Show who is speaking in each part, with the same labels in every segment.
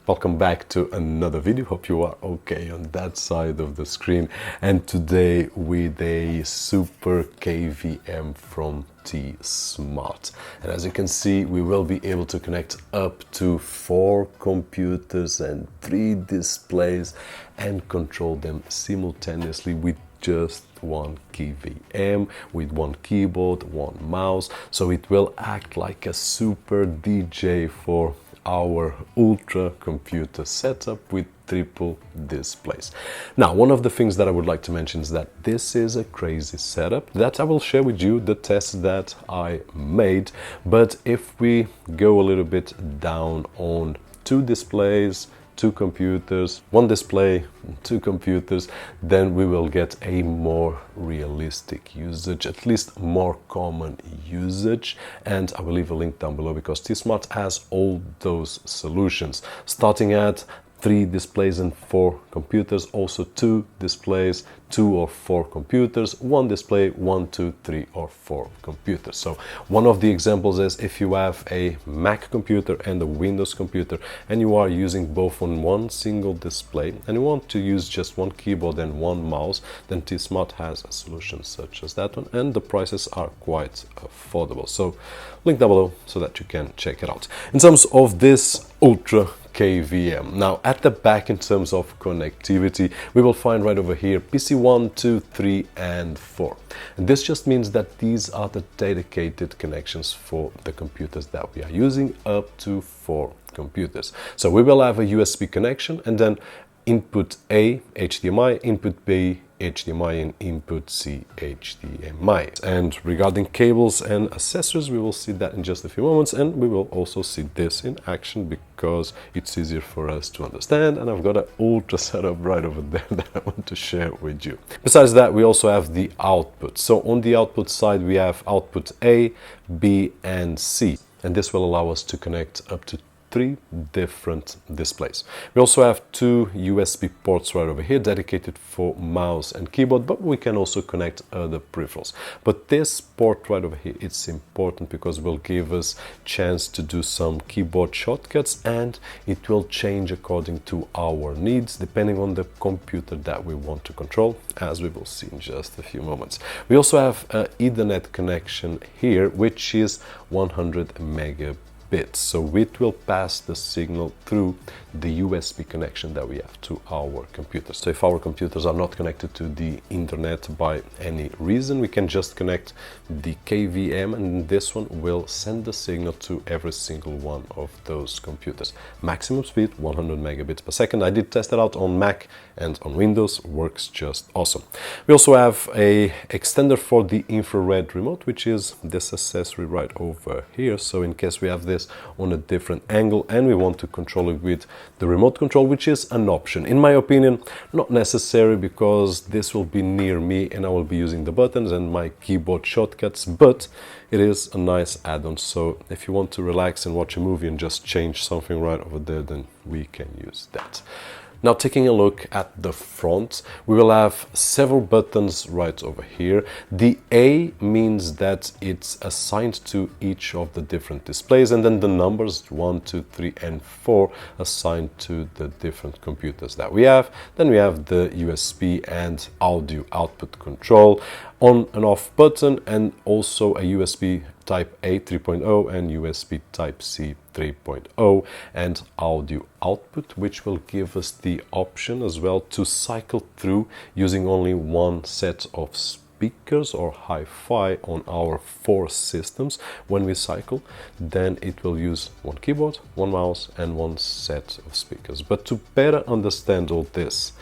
Speaker 1: Welcome back to another video. Hope you are okay on that side of the screen. And today with a super KVM from Tesmart. And as you can see, we will be able to connect up to 4 computers and 3 displays and control them simultaneously with just one KVM, with one keyboard, one mouse. So it will act like a super DJ for our ultra computer setup with triple displays. Now, one of the things that I would like to mention is that this is a crazy setup that I will share with you the test that I made. But if we go a little bit down on 2 displays, 2 computers, 1 display, 2 computers, then we will get a more realistic usage, at least more common usage. And I will leave a link down below because Tesmart has all those solutions, starting at 3 displays and 4 computers, also 2 displays, 2 or 4 computers, 1 display, 1, 2, 3 or 4 computers. So one of the examples is if you have a Mac computer and a Windows computer and you are using both on one single display and you want to use just one keyboard and one mouse, then Tesmart has a solution such as that one, and the prices are quite affordable. So link down below so that you can check it out. In terms of this Ultra KVM. Now at the back, in terms of connectivity, we will find right over here PC 1, 2, 3 and 4. And this just means that these are the dedicated connections for the computers that we are using, up to 4 computers. So we will have a USB connection and then input A HDMI, input B HDMI and input C HDMI. And regarding cables and accessories, we will see that in just a few moments, and we will also see this in action because it's easier for us to understand. And I've got an ultra setup right over there that I want to share with you. Besides that, we also have the output. So on the output side, we have output A, B and C, and this will allow us to connect up to 3 different displays. We also have 2 USB ports right over here dedicated for mouse and keyboard, but we can also connect other peripherals. But this port right over here, it's important because it will give us chance to do some keyboard shortcuts, and it will change according to our needs depending on the computer that we want to control, as we will see in just a few moments. We also have an Ethernet connection here, which is 100 megabits. So it will pass the signal through the USB connection that we have to our computers. So if our computers are not connected to the internet by any reason, we can just connect the KVM and this one will send the signal to every single one of those computers. Maximum speed 100 megabits per second. I did test it out on Mac and on Windows, works just awesome. We also have a extender for the infrared remote, which is this accessory right over here. So in case we have this on a different angle and we want to control it with the remote control, which is an option. In my opinion, not necessary because this will be near me and I will be using the buttons and my keyboard shortcuts, but it is a nice add-on. So if you want to relax and watch a movie and just change something right over there, then we can use that. Now, taking a look at the front, we will have several buttons right over here. The A means that it's assigned to each of the different displays, and then the numbers 1, 2, 3 and 4 assigned to the different computers that we have. Then we have the USB and audio output control, on and off button, and also a USB Type A 3.0 and USB Type C 3.0 and audio output, which will give us the option as well to cycle through using only one set of speakers or hi-fi on our 4 systems. When we cycle, then it will use 1 keyboard, 1 mouse and 1 set of speakers. But to better understand all this,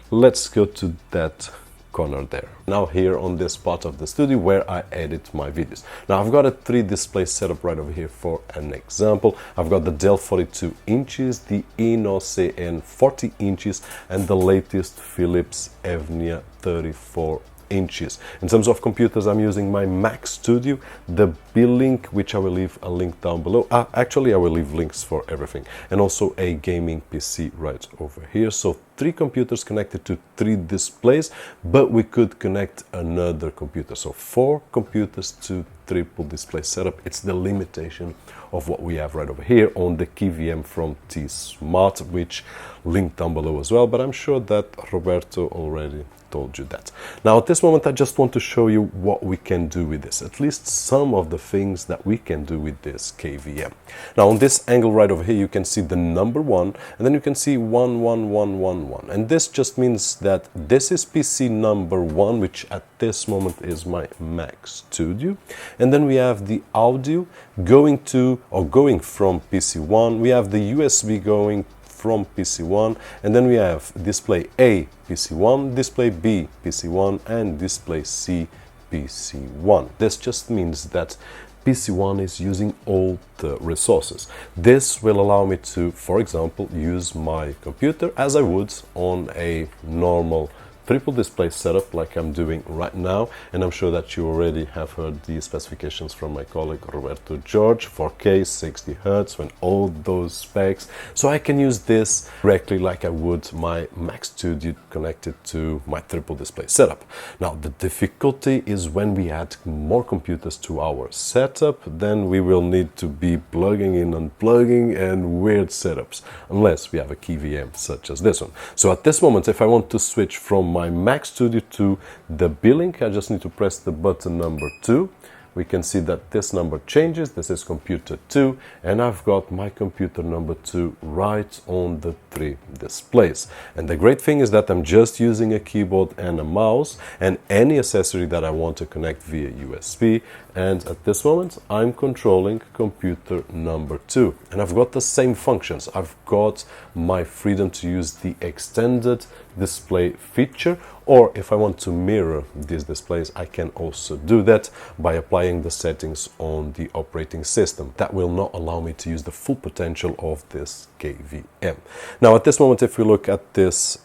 Speaker 1: let's go to that corner there. Now here on this part of the studio where I edit my videos. Now I've got a 3 display setup right over here for an example. I've got the Dell 42 inches, the InnoCN 40 inches and the latest Philips Evnia 34 inches. In terms of computers, I'm using my Mac Studio, the B-Link, which I will leave a link down below. Actually, I will leave links for everything, and also a gaming PC right over here. So 3 computers connected to 3 displays, but we could connect another computer. So 4 computers to triple display setup. It's the limitation of what we have right over here on the KVM from Tesmart, which linked down below as well, but I'm sure that Roberto already told you that. Now at this moment I just want to show you what we can do with this, at least some of the things that we can do with this KVM. Now on this angle right over here you can see the number 1, and then you can see 11111, and this just means that this is PC number 1, which at this moment is my Mac Studio, and then we have the audio going from PC1, we have the USB going from PC1, and then we have display A PC1, display B PC1, and display C PC1. This just means that PC1 is using all the resources. This will allow me to, for example, use my computer as I would on a normal triple display setup like I'm doing right now, and I'm sure that you already have heard the specifications from my colleague Roberto, Jorge, 4K, 60 Hz, and all those specs. So I can use this directly like I would my Mac Studio connected to my triple display setup. Now the difficulty is when we add more computers to our setup, then we will need to be plugging in, unplugging, and weird setups, unless we have a KVM such as this one. So at this moment, if I want to switch from my Mac Studio to the B-Link, I just need to press the button number 2. We can see that this number changes. This is computer 2, and I've got my computer number 2 right on the 3 displays. And the great thing is that I'm just using a keyboard and a mouse and any accessory that I want to connect via USB, and at this moment I'm controlling computer number 2, and I've got the same functions. I've got my freedom to use the extended display feature, or if I want to mirror these displays, I can also do that by applying the settings on the operating system. That will not allow me to use the full potential of this KVM. Now at this moment, if we look at this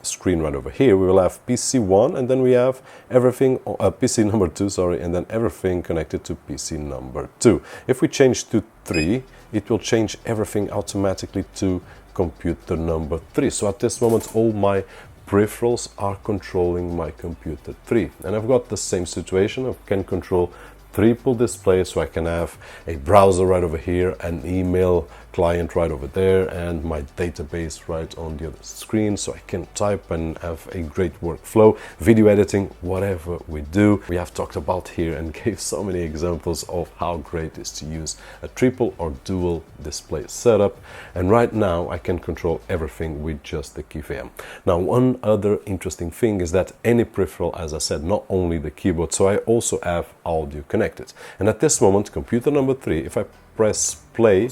Speaker 1: screen right over here, we will have PC1, and then we have everything, PC number 2, sorry, and then everything connected to PC number 2. If we change to 3, it will change everything automatically to computer number 3. So at this moment, all my peripherals are controlling my computer 3, and I've got the same situation. I can control triple display, so I can have a browser right over here, an email client right over there, and my database right on the other screen, so I can type and have a great workflow, video editing, whatever we do. We have talked about here and gave so many examples of how great it is to use a triple or dual display setup, and right now I can control everything with just the KVM. Now one other interesting thing is that any peripheral, as I said, not only the keyboard, so I also have audio connected, and at this moment, computer number 3, if I press play,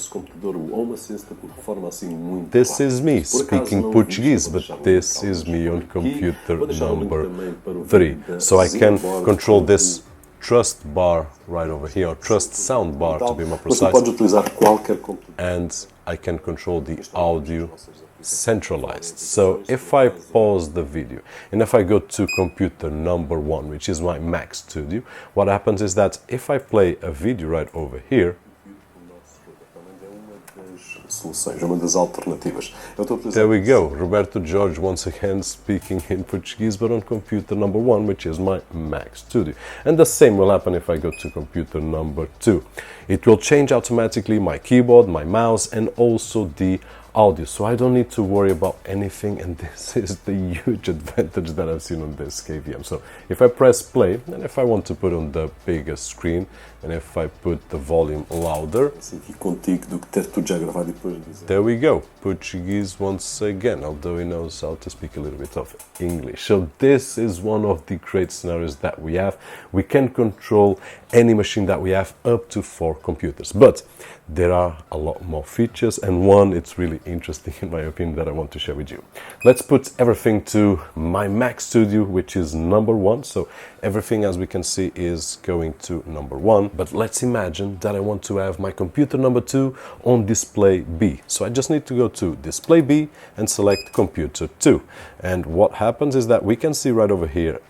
Speaker 1: this is me speaking Portuguese, but this is me on computer number 3. So I can control this trust bar right over here, or trust sound bar to be more precise, and I can control the audio centralized. So if I pause the video and if I go to computer number 1, which is my Mac Studio, what happens is that if I play a video right over here, there we go, Roberto Jorge once again speaking in Portuguese, but on computer number 1, which is my Mac Studio. And the same will happen if I go to computer number 2. It will change automatically my keyboard, my mouse, and also the audio, so I don't need to worry about anything, and this is the huge advantage that I've seen on this KVM. So if I press play, and if I want to put on the biggest screen, and if I put the volume louder, there we go, Portuguese once again, although he knows how to speak a little bit of English. So this is one of the great scenarios that we have. We can control any machine that we have, up to 4 computers, but there are a lot more features, and one it's really interesting in my opinion that I want to share with you. Let's put everything to my Mac Studio, which is number 1, so everything, as we can see, is going to number 1, but let's imagine that I want to have my computer number 2 on display B. So I just need to go to display B and select computer 2, and what happens is that we can see right over here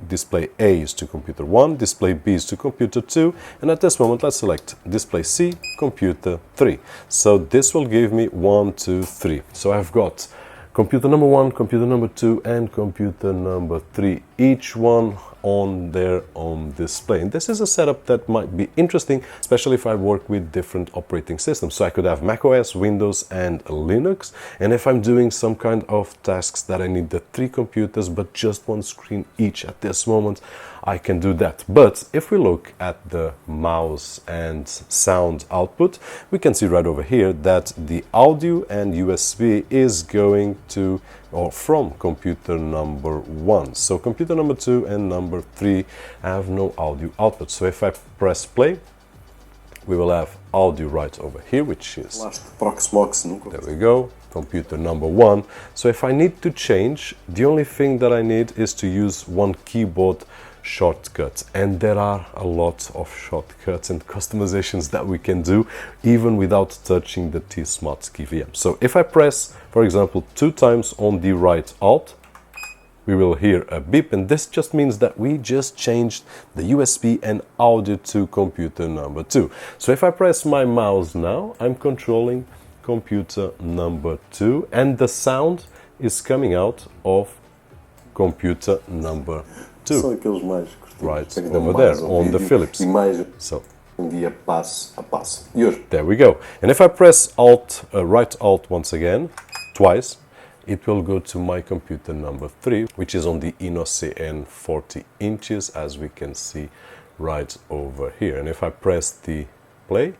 Speaker 1: display A is to computer 1, display B is to computer 2, and at this moment let's select display C, computer 3. So this will give me 1, 2, 3. So I've got computer number 1, computer number 2, and computer number 3, each one on their own display. And this is a setup that might be interesting, especially if I work with different operating systems. So I could have macOS, Windows, and Linux. And if I'm doing some kind of tasks that I need the 3 computers, but just one screen each at this moment, I can do that. But if we look at the mouse and sound output, we can see right over here that the audio and USB is going to or from computer number 1. So computer number 2 and number 3 have no audio output. So if I press play, we will have audio right over here, which is, there we go, computer number 1. So if I need to change, the only thing that I need is to use one keyboard shortcut, and there are a lot of shortcuts and customizations that we can do even without touching the Tesmart KVM. So if I press, for example, 2 times on the right Alt, we will hear a beep, and this just means that we just changed the USB and audio to computer number 2. So if I press my mouse now, I'm controlling computer number 2, and the sound is coming out of computer number 2.
Speaker 2: São aqueles mais curtinhos.
Speaker 1: Right over there on the Philips. So
Speaker 2: dia passo a passo. Jorge.
Speaker 1: There we go. And if I press Alt, right Alt once again, twice, it will go to my computer number 3, which is on the InnoCN 40 inches, as we can see right over here. And if I press the play,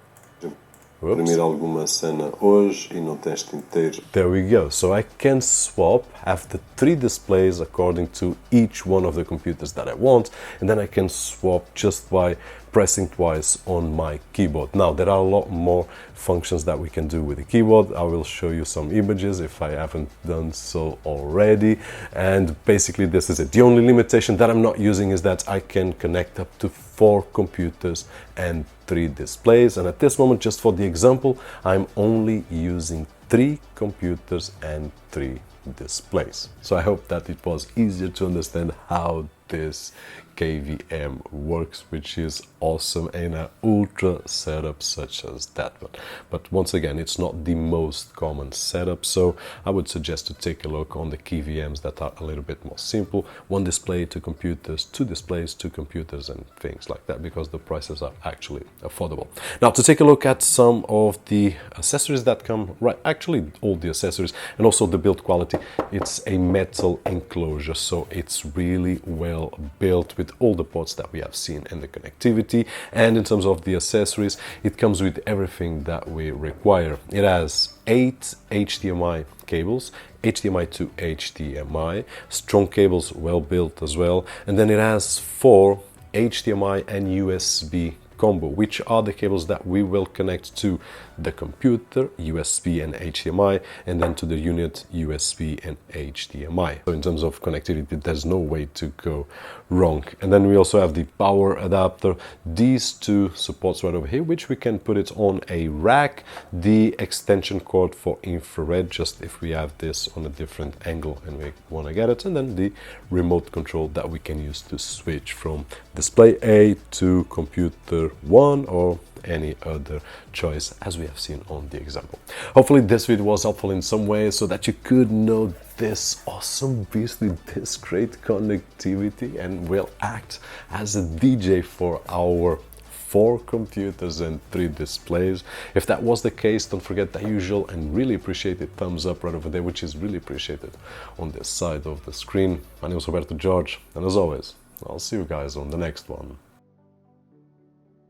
Speaker 2: Imprimir alguma cena hoje e no teste inteiro.
Speaker 1: There we go. So I can swap, have the 3 displays according to each one of the computers that I want, and then I can swap just by pressing twice on my keyboard. Now, there are a lot more functions that we can do with the keyboard. I will show you some images if I haven't done so already. And basically this is it. The only limitation that I'm not using is that I can connect up to 4 computers and 3 displays. And at this moment, just for the example, I'm only using 3 computers and 3 displays. So I hope that it was easier to understand how this KVM works, which is awesome in an ultra setup such as that one. But once again, it's not the most common setup, so I would suggest to take a look on the KVMs that are a little bit more simple. 1 display, 2 computers, 2 displays, 2 computers, and things like that, because the prices are actually affordable. Now, to take a look at some of the accessories that come, right, actually all the accessories, and also the build quality. It's a metal enclosure, so it's really well built with all the ports that we have seen and the connectivity. And in terms of the accessories, it comes with everything that we require. It has 8 HDMI cables, HDMI to HDMI, strong cables, well built as well, and then it has 4 HDMI and USB combo, which are the cables that we will connect to the computer, USB and HDMI, and then to the unit, USB and HDMI. So in terms of connectivity, there's no way to go wrong. And then we also have the power adapter, these 2 supports right over here, which we can put it on a rack, the extension cord for infrared, just if we have this on a different angle and we want to get it, and then the remote control that we can use to switch from display A to computer 1 or any other choice, as we have seen on the example. Hopefully this video was helpful in some way so that you could know this awesome beast with this great connectivity and will act as a DJ for our 4 computers and 3 displays. If that was the case, don't forget the usual and really appreciated thumbs up right over there, which is really appreciated on this side of the screen. My name is Roberto Jorge, and as always, I'll see you guys on the next one.